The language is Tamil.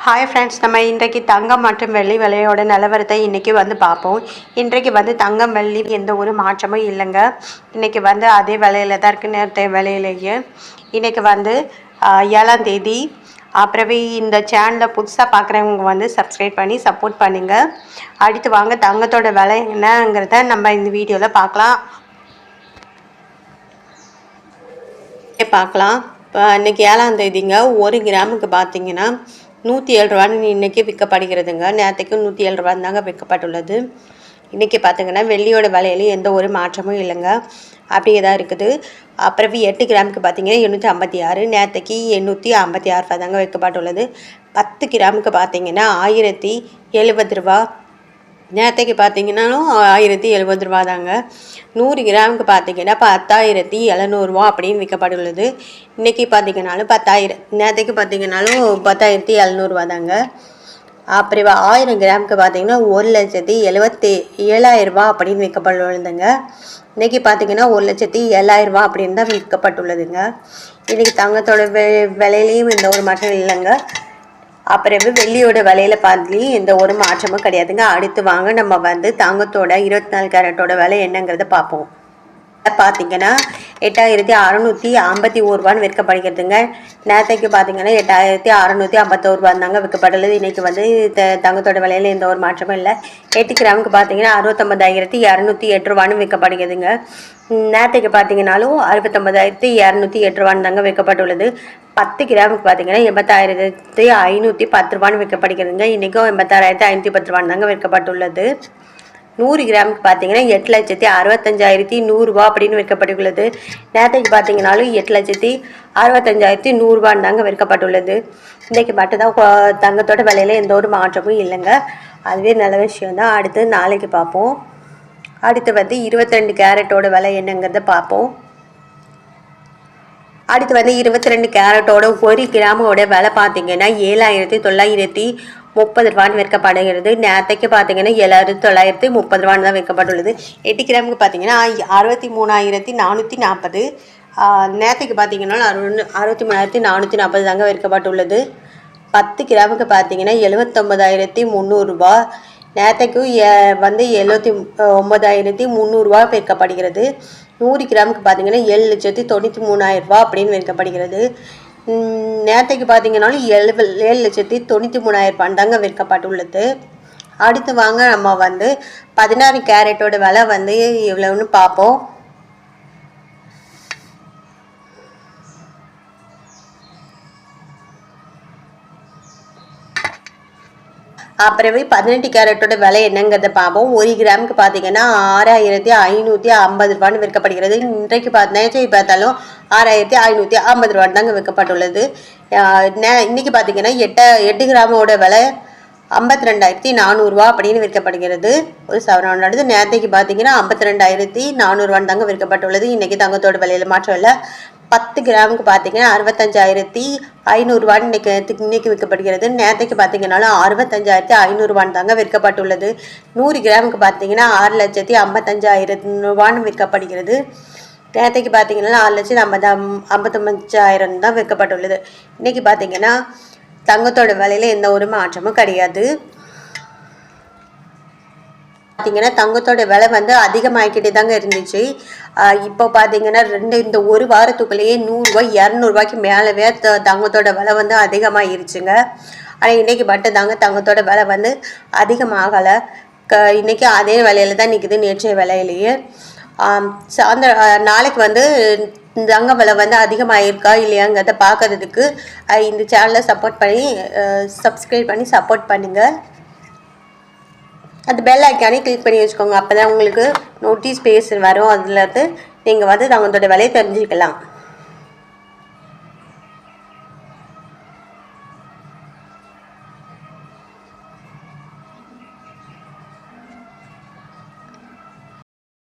ஹாய் ஃப்ரெண்ட்ஸ், நம்ம இன்றைக்கு தங்கம் மற்றும் வெள்ளி விலையோட நிலவரத்தை இன்றைக்கி பார்ப்போம். இன்றைக்கு தங்கம் வெள்ளி எந்த ஒரு மாற்றமும் இல்லைங்க. இன்றைக்கி அதே விலையில தான் இருக்குது, நேரத்தை விலையிலேயே. இன்றைக்கி 7ஆம் தேதி. அப்புறமே இந்த சேனலை புதுசாக பார்க்குறவங்க சப்ஸ்கிரைப் பண்ணி சப்போர்ட் பண்ணுங்கள். அடுத்து வாங்க தங்கத்தோட விலை என்னங்கிறத நம்ம இந்த வீடியோவில் பார்க்கலாம். இப்போ இன்றைக்கி 7ஆம் தேதிங்க. 1 கிராமுக்கு பார்த்தீங்கன்னா 107 ரூபான்னு இன்றைக்கி விற்கப்படுகிறதுங்க. நேரத்துக்கு 107 ரூபான்னு தாங்க விற்கப்பட்டுள்ளது. இன்றைக்கி பார்த்திங்கன்னா வெள்ளியோட விலையிலையும் எந்த ஒரு மாற்றமும் இல்லைங்க, அப்படியே தான் இருக்குது. அப்புறம் 8 கிராமுக்கு பார்த்திங்கன்னா 856, நேரத்துக்கு 856 ரூபா தாங்க விற்கப்பட்டுள்ளது. 10 கிராமுக்கு பார்த்திங்கன்னா 1070 ரூபா, நேரத்துக்கு பார்த்திங்கன்னாலும் 1070 ரூபா தாங்க. 100 கிராமுக்கு பார்த்திங்கன்னா 10,700 அப்படின்னு விற்கப்பட்டுள்ளது. இன்றைக்கி பார்த்திங்கனாலும் 10,000, நேரத்துக்கு பார்த்திங்கனாலும் 10,700 தாங்க. அப்புறம் 1000 கிராமுக்கு பார்த்திங்கன்னா 1,77,000 அப்படின்னு விற்கப்பட்டுள்ளதுங்க. இன்றைக்கி பார்த்திங்கன்னா 1,07,000 அப்படின்னு தான் விற்கப்பட்டுள்ளதுங்க. இன்றைக்கி தங்கத்தோட விலையிலையும் எந்த ஒரு மாற்றம் இல்லைங்க. அப்புறம் வெள்ளியோட விலையில பார்த்துலையும் எந்த ஒரு மாற்றமும் கிடையாதுங்க. அடுத்து வாங்க நம்ம தங்கத்தோட 24 கேரட்டோட விலை என்னங்கிறத பார்ப்போம். பார்த்தீங்கன்னா 8,651 ரூபான்னு விற்கப்படுகிறதுங்க. நேரத்தைக்கு பார்த்தீங்கன்னா 8,651 ரூபா தாங்க விற்கப்பட்டுள்ளது. இன்றைக்கி தங்கத்தோட விலையில எந்த ஒரு மாற்றமும் இல்லை. 8 கிராமுக்கு பார்த்தீங்கன்னா 69,208 ரூபான்னு விற்கப்படுகிறதுங்க. நேரத்துக்கு பார்த்தீங்கன்னாலும் 69,208 ரூபான்னு தாங்க விற்கப்பட்டுள்ளது. 10 கிராமுக்கு பார்த்தீங்கன்னா 80,510 ரூபான்னு விற்கப்படுகிறதுங்க. இன்றைக்கும் 86,510 ரூபான்னு தாங்க விற்கப்பட்டுள்ளது. 100 கிராமுக்கு பார்த்தீங்கன்னா 8,65,100 ரூபா அப்படின்னு விற்கப்பட்டுள்ளது. நேரத்துக்கு பார்த்தீங்கன்னாலும் 8,65,100 ரூபான்னு தாங்க விற்கப்பட்டுள்ளது. இன்றைக்கு மட்டும்தான் தங்கத்தோட விலையில எந்த ஒரு மாற்றமும் இல்லைங்க. அதுவே நல்ல விஷயம்தான். அடுத்து நாளைக்கு பார்ப்போம். அடுத்து 22 கேரட்டோட விலை என்னங்கிறத பார்ப்போம். அடுத்து 22 கேரட்டோட 1 கிராமோட விலை பார்த்தீங்கன்னா 7,930 ரூபான்னு விற்கப்படுகிறது. நேரத்துக்கு பார்த்தீங்கன்னா 7,930 ரூபான்னு தான் விற்கப்பட்டுள்ளது. 8 கிராமுக்கு பார்த்தீங்கன்னா 63,440, நேரத்துக்கு பார்த்தீங்கன்னா 63,440 தாங்க விற்கப்பட்டுள்ளது. 10 கிராமுக்கு பார்த்தீங்கன்னா 79,300 ரூபா, நேரத்துக்கு 79,300 ரூபா விற்கப்படுகிறது. 100 கிராமுக்கு பார்த்தீங்கன்னா 7,93,000 ரூபா அப்படின்னு விற்கப்படுகிறது. நேரத்துக்கு பார்த்தீங்கன்னாலும் 7,93,000 ரூபாய் தாங்க விற்கப்பட்டுள்ளது. அடுத்து வாங்க நம்ம 16 கேரட்டோட விலை எவ்வளோன்னு பார்ப்போம். அப்புறம் 18 கேரட்டோட விலை என்னங்கிறத பார்ப்போம். 1 கிராமுக்கு பார்த்தீங்கன்னா 6,550 ரூபான்னு விற்கப்படுகிறது. இன்றைக்கு நேற்றைக்கு பார்த்தாலும் 6,550 ரூபான்னு தாங்க விற்கப்பட்டுள்ளது. இன்னைக்கு பார்த்தீங்கன்னா 8 கிராமோட விலை 52,400 ரூபா அப்படின்னு விற்கப்படுகிறது. ஒரு சவரனோடது. நேரத்தைக்கு பார்த்தீங்கன்னா 52,400 ரூபான்னு தாங்க விற்கப்பட்டுள்ளது. இன்றைக்கி தங்கத்தோட விலையில மாற்றம் இல்லை. 10 கிராமுக்கு பார்த்தீங்கன்னா 65,500 ரூபான்னு இன்னைக்கு விற்கப்படுகிறது. நேரத்துக்கு பார்த்தீங்கன்னாலும் 65,500 ரூபான்னு தாங்க விற்கப்பட்டுள்ளது. 100 கிராமுக்கு பார்த்தீங்கன்னா 6,55,000 ரூபான்னு விற்கப்படுகிறது. நேரத்துக்கு பார்த்தீங்கன்னா 6,55,000 தான் விற்கப்பட்டுள்ளது. இன்னைக்கு பார்த்தீங்கன்னா தங்கத்தோட விலையில எந்த ஒரு மாற்றமும் கிடையாது. பார்த்தீங்கன்னா தங்கத்தோட விலை அதிகமாகிக்கிட்டே தாங்க இருந்துச்சு. இப்போ பார்த்தீங்கன்னா இந்த ஒரு வாரத்துக்குள்ளேயே 100 ரூபாய் 200 ரூபாய்க்கு மேலவே தங்கத்தோட விலை அதிகமாகிருச்சுங்க. ஆனால் இன்றைக்கி மட்டும் தாங்க தங்கத்தோட விலை அதிகமாகலை. இன்றைக்கி அதே விலையில தான் நிற்குது, நேற்றைய விலையிலேயே. நாளைக்கு தங்க விலை அதிகமாகிருக்கா இல்லையாங்கிறத பார்க்கறதுக்கு இந்த சேனலை சப்ஸ்கிரைப் பண்ணி சப்போர்ட் பண்ணுங்கள். அந்த பெல் ஐக்கானே கிளிக் பண்ணி வச்சுக்கோங்க. அப்போ தான் உங்களுக்கு நோட்டீஸ் வரும். அதில் நீங்கள் தங்கத்தோட விலையை தெரிஞ்சுக்கலாம்.